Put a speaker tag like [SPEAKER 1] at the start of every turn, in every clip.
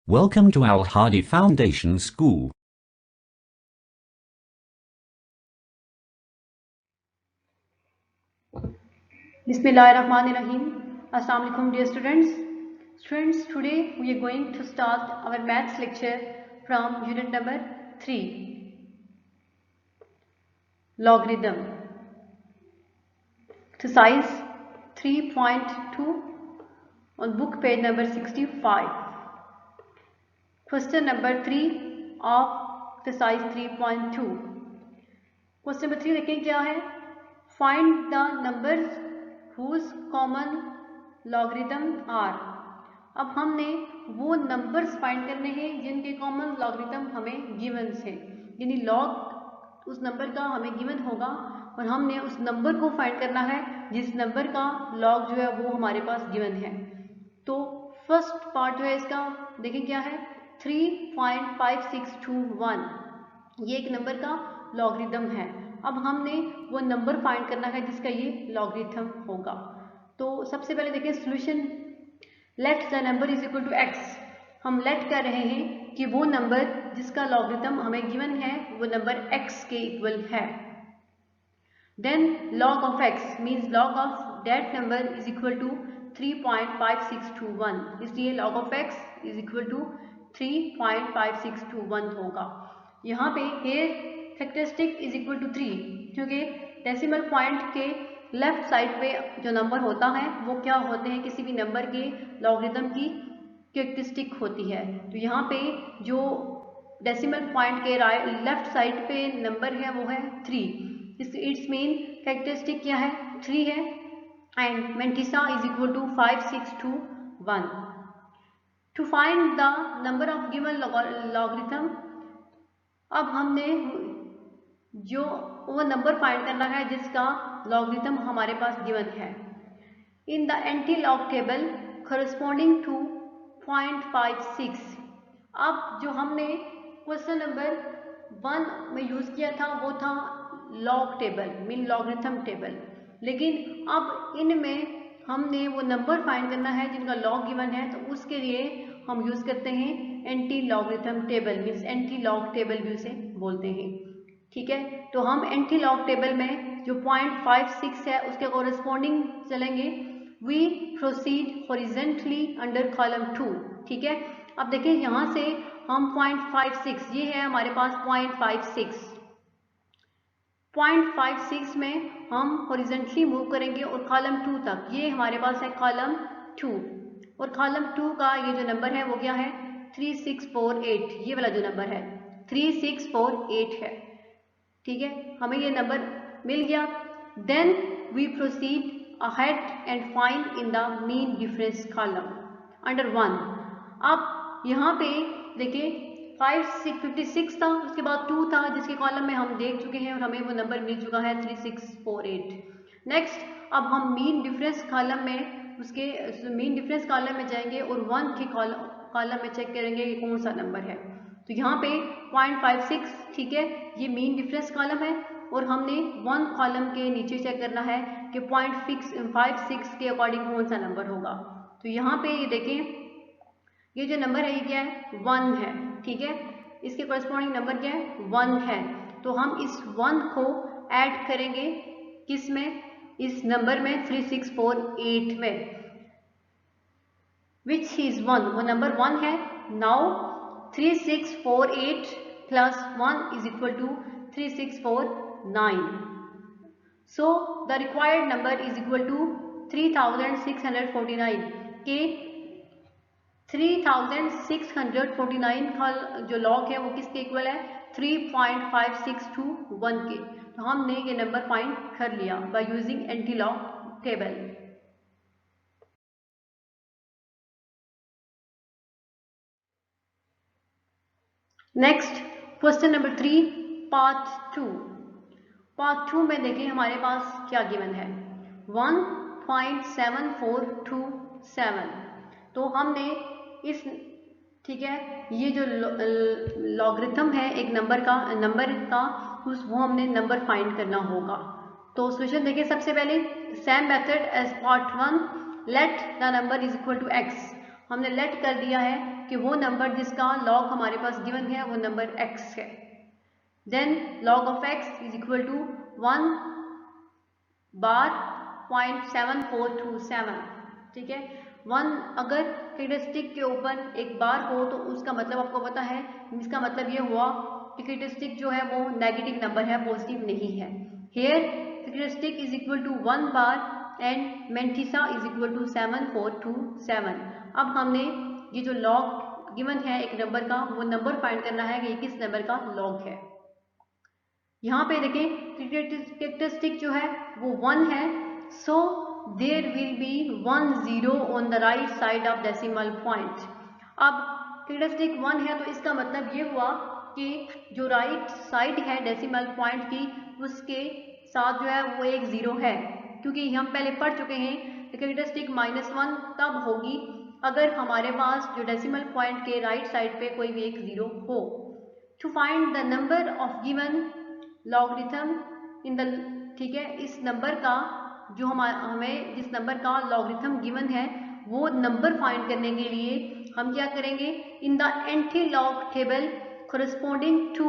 [SPEAKER 1] Welcome to Al Hadi Foundation School.
[SPEAKER 2] Bismillahirrahmanirrahim. Assalamu alaikum dear students. Students, today we are going to start our maths lecture from unit number 3, logarithm. Exercise 3.2 on book page number 65. Question number 3 of exercise 3.2. Question number 3 देखें क्या है. Find the numbers whose common logarithm are. अब हमने वो numbers find करने हैं जिनके common logarithm हमें गिवन है, यानी लॉग उस नंबर का हमें गिवन होगा और हमने उस नंबर को फाइंड करना है जिस नंबर का लॉग जो है वो हमारे पास गिवन है. तो फर्स्ट पार्ट जो है इसका देखें क्या है. 3.5621 ये एक नंबर का लॉगरिथम है. अब हमने वो नंबर फाइंड करना है जिसका ये लॉगरिथम होगा. तो सबसे पहले देखें solution. Let the number is equal to x. हम लेट कर रहे हैं कि वो नंबर जिसका लॉगरिथम हमें गिवन है वो नंबर x के इक्वल है. Then log of x means log of that number is equal to 3.5621. इसलिए log of x is equal to 3.5621 होगा. यहाँ पे here फैक्टरिस्टिक इज इक्वल टू 3 क्योंकि डेसिमल पॉइंट के लेफ्ट साइड पे जो नंबर होता है वो क्या होते हैं, किसी भी नंबर के लॉगरिथम की कैरेक्टरिस्टिक होती है. तो यहाँ पे जो डेसिमल पॉइंट के लेफ्ट साइड पे नंबर है वो है 3. इट्स मीन कैरेक्टरिस्टिक क्या है 3 है. And mantissa is equal to 5621. To find the number of given logarithm, अब हमने जो वो नंबर फाइंड करना है जिसका लॉगरिथम हमारे पास गिवन है. In the antilog table corresponding to 0.56. अब जो हमने क्वेश्चन नंबर 1 में यूज किया था वो था log table mean logarithm table, लेकिन अब इनमें हमने वो नंबर फाइंड करना है जिनका लॉग गिवन है. तो उसके लिए हम यूज करते हैं anti logarithm table means anti log table भी उसे बोलते हैं. ठीक है, तो हम एंटी लॉग टेबल में जो 0.56 है उसके कोरेस्पॉन्डिंग चलेंगे. We proceed horizontally under column 2. ठीक है, अब देखिए यहाँ से हम 0.56 ये है हमारे पास 0.56 में हम हॉरिजेंटली मूव करेंगे और कॉलम 2 तक. ये हमारे पास है कॉलम 2 और कॉलम 2 का ये जो नंबर है वो क्या है 3648. ये वाला जो नंबर है 3648 है. ठीक है, हमें ये नंबर मिल गया. Then we proceed ahead and find in the mean difference column under 1. अब यहाँ पे देखिए 56 था, उसके बाद 2 था जिसके कॉलम में हम देख चुके हैं और हमें वो नंबर मिल चुका है 3648. नेक्स्ट अब हम मीन डिफरेंस कॉलम में उसके मीन डिफरेंस कॉलम में जाएंगे और 1 के कॉलम में चेक करेंगे कि कौन सा नंबर है. तो यहाँ पे 0.56 ठीक है ये मीन डिफरेंस कॉलम है और हमने 1 कॉलम के नीचे चेक करना है कि 0.56 के अकॉर्डिंग कौन सा नंबर होगा. तो यहाँ पे ये देखें ये जो नंबर है ये क्या है 1 है. ठीक है, इसके कोरेस्पॉन्डिंग नंबर क्या है 1 है. तो हम इस 1 को ऐड करेंगे किस में, इस नंबर में 3648 में, विच इज 1, वो नंबर 1 है. Now 3648 plus 1 is equal to 3649. So the required number is equal to 3649 के 3649 का जो लॉग है वो किसके इक्वल है 3.5621 के. तो हमने ये नंबर फाइंड कर लिया by using anti log table. Next question number 3 part 2. Part 2 में देखें हमारे पास क्या गिवन है 1.7427. तो हमने इस ठीक है ये जो लॉगरिथम है एक नंबर का वो हमने नंबर फाइंड करना होगा. तो सॉल्यूशन देखिए सबसे पहले same method as part 1. Let the number is equal to x. हमने लेट कर दिया है कि वो नंबर जिसका लॉग हमारे पास गिवन है वो नंबर x है। Then log of x is equal to 1 bar 0.7427, ठीक है। 1 अगर कैरेक्टरिस्टिक के ऊपर एक बार हो तो उसका मतलब आपको पता है, इसका मतलब ये हुआ कि कैरेक्टरिस्टिक जो है वो नेगेटिव नंबर है, पॉजिटिव नहीं है। Here characteristic is equal to 1 bar and mantissa is equal to 7427। अब हमने ये जो लॉग गिवन है एक नंबर का, वो नंबर फाइंड करना है कि ये किस नंबर का लॉग है। यहाँ पे देखें कैरेक्टरिस्टिक जो है वो 1 है, so there will be 1 0 on the right side of decimal point. अब कैरेक्टरिस्टिक 1 है तो इसका मतलब ये हुआ कि जो राइट साइड है डेसिमल पॉइंट की उसके साथ जो है वो एक 0 है, क्योंकि हम पहले पढ़ चुके हैं कैरेक्टरिस्टिक -1 तब होगी अगर हमारे पास जो डेसिमल पॉइंट के राइट साइड पे कोई भी एक 0 हो। To find the number of given logarithm in the, ठीक है, इस नंबर का जो हमें जिस नंबर का लॉगरिथम गिवन है वो नंबर फाइंड करने के लिए हम क्या करेंगे, in the antilog table corresponding to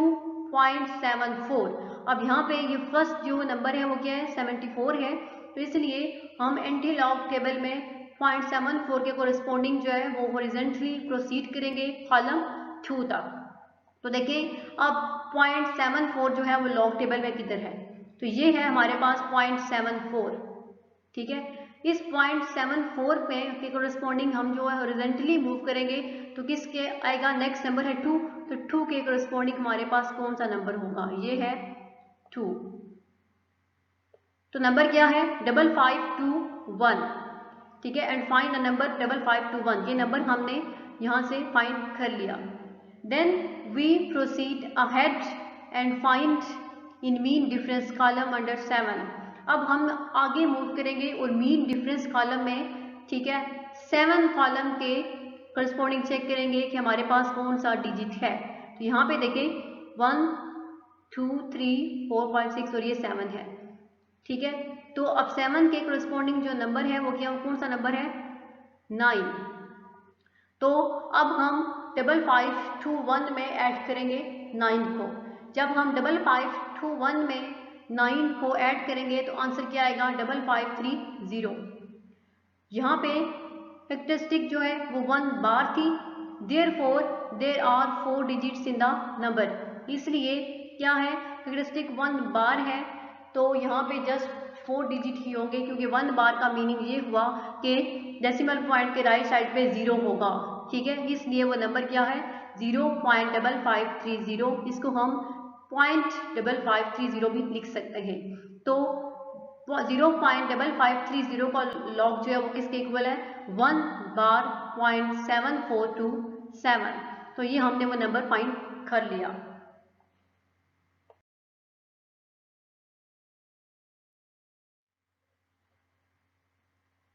[SPEAKER 2] 0.74। अब यहाँ पे ये फर्स्ट जो नंबर है वो क्या है 74 है, तो इसलिए हम एंटी लॉग टेबल में 0.74 के कोरिस्पोंडिंग जो है वो हॉरिजॉन्टली प्रोसीड करेंगे कॉलम 2 तक। तो देखिए अब 0.74 जो है वो लॉग टेबल में किधर है, तो ये है हमारे पास 0.74, ठीक है। इस 0.74 पे के कोरिस्पोंडिंग हम जो है हॉरिजॉन्टली मूव करेंगे तो किसके आएगा, नेक्स्ट नंबर है 2, तो 2 के कोरिस्पोंडिंग हमारे पास कौन सा नंबर होगा, ये है 2। तो नंबर क्या है 5521, ठीक है, एंड फाइंड द नंबर 5521, ये नंबर हमने यहाँ से फाइंड कर लिया। Then we proceed ahead and find in mean difference column under 7। अब हम आगे मूव करेंगे और मीन डिफरेंस कॉलम में, ठीक है, 7 कॉलम के करस्पॉन्डिंग चेक करेंगे कि हमारे पास कौन सा डिजिट है। तो यहाँ पे देखें 1 2 3 4 5 6 और ये 7 है, ठीक है। तो अब 7 के करस्पॉन्डिंग जो नंबर है वो क्या, कौन सा नंबर है 9। तो अब हम 5521 में ऐड करेंगे 9 को। जब हम 5521 में 9 को ऐड करेंगे तो आंसर क्या आएगा 5530। यहाँ पे कैरेक्टरिस्टिक जो है वो 1 बार थी, therefore there are 4 digits in the number, इसलिए क्या है कैरेक्टरिस्टिक 1 बार है तो यहाँ पे जस्ट 4 डिजिट ही होंगे, क्योंकि 1 बार का मीनिंग ये हुआ कि डेसिमल पॉइंट के राइट साइड पे 0 होगा, ठीक है, इसलिए वो नंबर क्या है 0.5530। इसको हम 0.5530 भी लिख सकते हैं। तो 0.5530 का लॉग जो है वो किसके इक्वल है 1 बार 0.7427। तो ये हमने वो नंबर फाइंड कर लिया।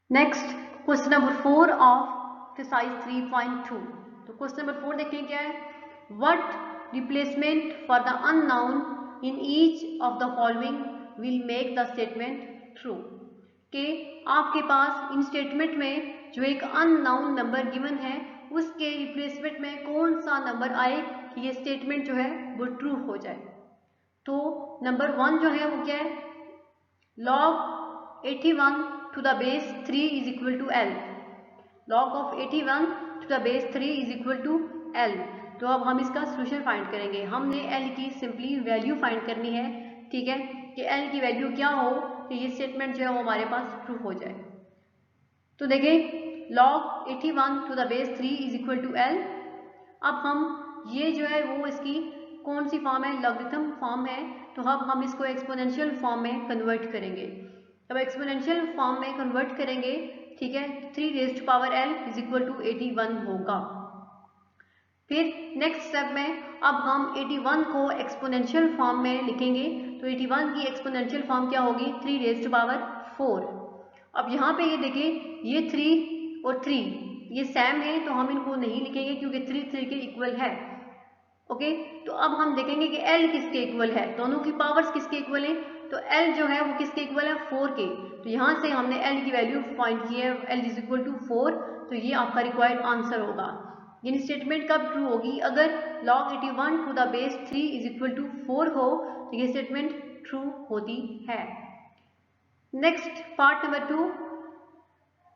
[SPEAKER 2] Next question number 4 of exercise 3.2। तो क्वेश्चन नंबर 4 देखिए क्या है, what replacement for the unknown in each of the following will make the statement true. कि आपके पास इन स्टेटमेंट में जो एक अननोन नंबर गिवन है उसके रिप्लेसमेंट में कौन सा नंबर आए कि ये स्टेटमेंट जो है वो ट्रू हो जाए। तो नंबर 1 जो है वो क्या है, log 81 to the base 3 is equal to L। log of 81 to the base 3 is equal to L। तो अब हम इसका सोल्यूशन फाइंड करेंगे। हमने L की सिंपली वैल्यू फाइंड करनी है, ठीक है, कि L की वैल्यू क्या हो कि ये स्टेटमेंट जो है वो हमारे पास ट्रू हो जाए। तो देखिए log 81 to the base 3 is equal to L। अब हम ये जो है वो इसकी कौन सी फॉर्म है, लॉगरिथम फॉर्म है, तो अब हम इसको एक्सपोनेंशियल फॉर्म में कन्वर्ट करेंगे। अब एक्सपोनेंशियल फॉर्म में कन्वर्ट करेंगे, ठीक है, 3 raised to power L is equal to 81 होगा। फिर नेक्स्ट स्टेप में अब हम 81 को एक्सपोनेंशियल फॉर्म में लिखेंगे, तो 81 की एक्सपोनेंशियल फॉर्म क्या होगी 3 रेज़्ड टू पावर 4। अब यहाँ पे ये देखिए ये 3 और 3 ये सेम है तो हम इनको नहीं लिखेंगे क्योंकि 3 के इक्वल है, ओके। तो अब हम देखेंगे कि L किसके इक्वल है, दोनों की पावर्स किसके इक्वल है, तो L जो है वो किसके इक्वल है 4 के। तो यहाँ से हमने L की वैल्यू फाइंड की है, L इज इक्वल टू 4। तो ये आपका रिक्वायर्ड आंसर होगा। यानी स्टेटमेंट कब ट्रू होगी, अगर log 81 to the base 3 is equal to 4 हो तो ये स्टेटमेंट ट्रू होती है। Next part number 2,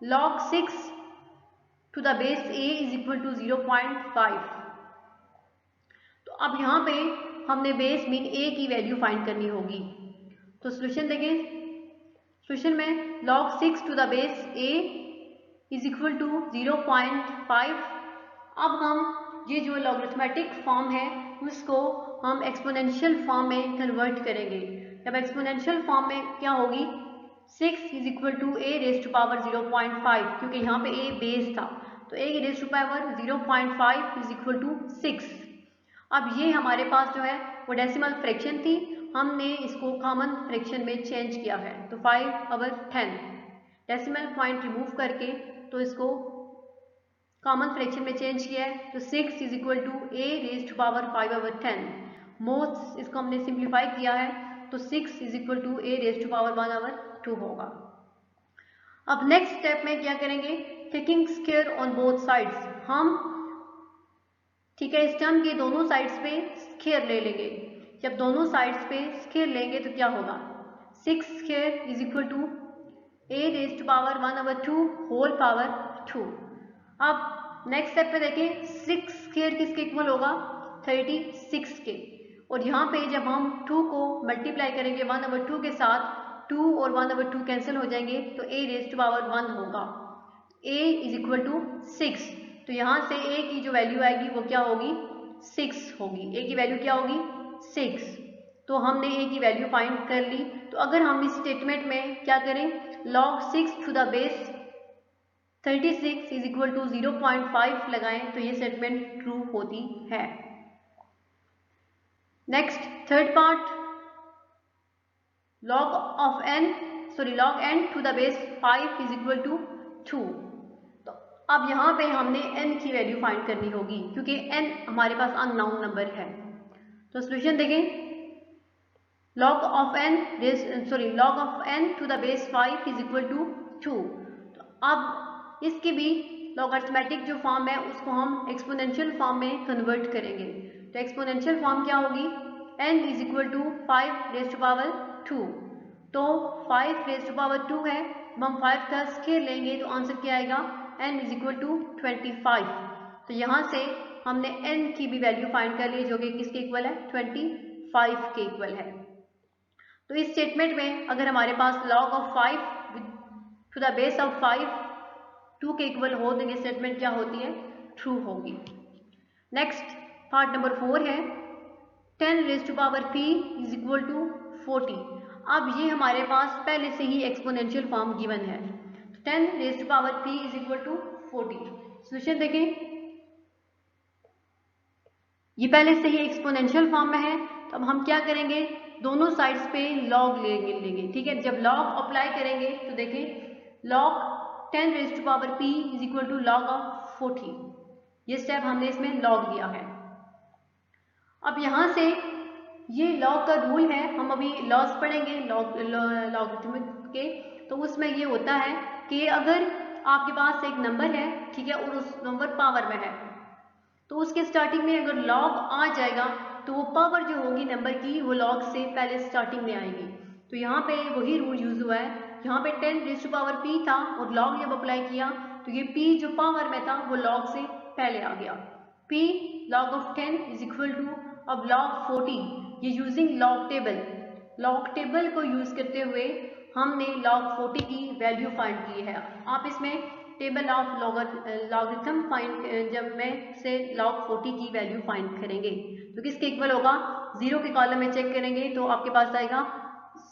[SPEAKER 2] log 6 to the base a is equal to 0.5। तो अब यहाँ पे हमने बेस मीन a की वैल्यू फाइंड करनी होगी। तो सोल्यूशन देखें, सोल्यूशन में log 6 to the base a is equal to 0.5। अब हम ये जो लॉगरिथमेटिक फॉर्म है उसको हम एक्सपोनेंशियल फॉर्म में कन्वर्ट करेंगे। जब एक्सपोनेंशियल फॉर्म में क्या होगी, 6 is equal to a raise to power 0.5, क्योंकि यहाँ पे a बेस था तो a की raise to power 0.5 is equal to 6। अब ये हमारे पास जो है वो डेसिमल फ्रैक्शन थी, हमने इसको कॉमन फ्रैक्शन में चेंज किया है। तो 5/10 डेसिमल पॉइंट रिमूव करके तो इसको कॉमन फ्रैक्शन में चेंज किया है। तो 6 is equal to a raise to power 5/10। Most इसको हमने सिंप्लीफाई किया है तो 6 is equal to a raise to power 1/2 होगा। अब नेक्स्ट स्टेप में क्या करेंगे, taking square on both sides. हम ठीक है इस टर्म के दोनों साइड्स पे स्क्वायर ले लेंगे। जब दोनों साइड्स पे स्क्वायर लेंगे तो क्या होगा, 6 square is equal to a raise to power 1/2 whole power 2। अब नेक्स्ट स्टेप पे देखें, 6 स्क्वायर किसके इक्वल होगा, 36 के। और यहाँ पे जब हम 2 को मल्टीप्लाई करेंगे 1/2 के साथ, 2 और 1/2 कैंसिल हो जाएंगे तो a रेज टू पावर 1 होगा। a is equal to 6। तो यहाँ से a की जो वैल्यू आएगी वो क्या होगी, 6 होगी। a की वैल्यू क्या होगी, 6। तो हमने a की वैल्यू फाइंड कर ली। तो अगर हम इस स्टेटमेंट में क्या करें, log 6 to the base 36 is equal to 0.5 लगाएं तो ये स्टेटमेंट ट्रू होती है। Next third part, log n to the base 5 is equal to 2। तो अब यहाँ पे हमने n की वैल्यू फाइंड करनी होगी क्योंकि n हमारे पास अननोन नंबर है। तो सॉल्यूशन देखें, log of n to the base 5 is equal to 2। तो अब इसकी भी लॉगरिथमेटिक जो फॉर्म है उसको हम एक्सपोनेंशियल फॉर्म में कन्वर्ट करेंगे। तो एक्सपोनेंशियल फॉर्म क्या होगी, n is equal to 5 raise to power 2। तो 5 रेज टू पावर 2 है, हम 5 का स्क्वायर लेंगे तो आंसर क्या आएगा, n इज इक्वल टू 25। तो यहाँ से हमने n की भी वैल्यू फाइंड कर ली जो कि किसके इक्वल है, 25 के इक्वल है। तो इस स्टेटमेंट में अगर हमारे पास log of 5 to the base of 5 2 के इक्वल हो तो ये स्टेटमेंट क्या होती है, ट्रू होगी। नेक्स्ट पार्ट नंबर 4 है 10 raise to power p is equal to 40। अब ये हमारे पास पहले से ही एक्सपोनेंशियल फॉर्म गिवन है। 10 raise to power p is equal to 40। Solution देखें, ये पहले से ही एक्सपोनेंशियल फॉर्म में है तो अब हम क्या करेंगे, दोनों साइड्स पे log लेंगे। ठीक है, जब log अप्लाई करेंगे तो देखें log 10 raise to power p is equal to log of 40। ये स्टेप हमने इसमें log लिया है। अब यहाँ से ये log का रूल है, हम अभी लॉस पढ़ेंगे लॉगरिथमिक के। तो उसमें ये होता है कि अगर आपके पास एक नंबर है, ठीक है, और उस नंबर पावर में है तो उसके स्टार्टिंग में अगर log आ जाएगा तो वो पावर जो होगी नंबर की वो log से पहले स्टार्टिंग में आएगी। तो यहाँ पे वही रूल यूज हुआ है। यहाँ पे 10 रेज टू पावर p था और log जब अप्लाई किया तो ये p जो पावर में था वो log से पहले आ गया। p log of 10 is equal to, अब log 40, ये यूजिंग log टेबल को यूज करते हुए हमने log 40 की वैल्यू फाइंड की है। आप इसमें टेबल ऑफ लॉगरिथम फाइंड जब में से log 40 की वैल्यू फाइंड करेंगे तो किसके इक्वल होगा, 0 के कॉलम में चेक करेंगे तो आपके पास आएगा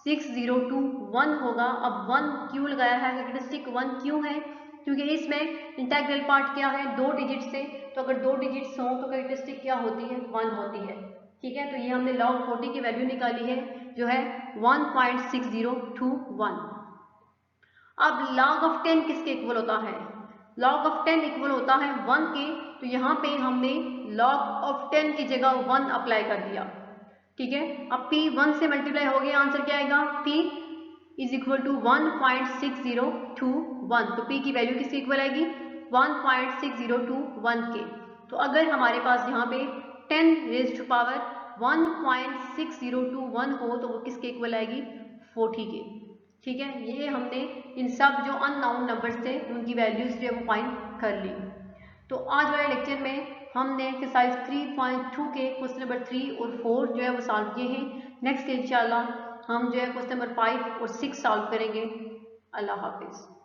[SPEAKER 2] 6021 होगा। अब 1 क्यों लगाया है, कैरेक्टरिस्टिक 1 क्यों है, क्योंकि इसमें इंटीग्रल पार्ट क्या है, 2 डिजिट से, तो अगर 2 डिजिट्स हो तो कैरेक्टरिस्टिक क्या होती है, 1 होती है। ठीक है, तो ये हमने log 40 की वैल्यू निकाली है जो है 1.6021। अब log ऑफ 10 किसके इक्वल होता है, log ऑफ 10 इक्वल होता है 1 के। तो यहाँ पे हमने log ऑफ 10 की जगह 1 अप्लाई कर दिया। ठीक है। अब P 1 से मल्टीप्लाई हो गया, आंसर क्या आएगा? P is equal to 1.6021। तो P की वैल्यू किसके इक्वल आएगी? 1.6021 के। तो अगर हमारे पास यहाँ पे 10 रेज़्ड टू पावर 1.6021 हो तो वो किसके इक्वल आएगी? 40 के। ठीक है, ये हमने इन सब जो अननाउन नंबर्स थे उनकी वैल्यूज जो है वो फाइंड कर ली। तो आज वाले लेक्चर में हमने एक्सरसाइज 3.2 के क्वेश्चन नंबर 3 और 4 जो है वो सॉल्व किए हैं। नेक्स्ट इंशाल्लाह हम जो है क्वेश्चन नंबर 5 और 6 सॉल्व करेंगे। अल्लाह हाफिज़।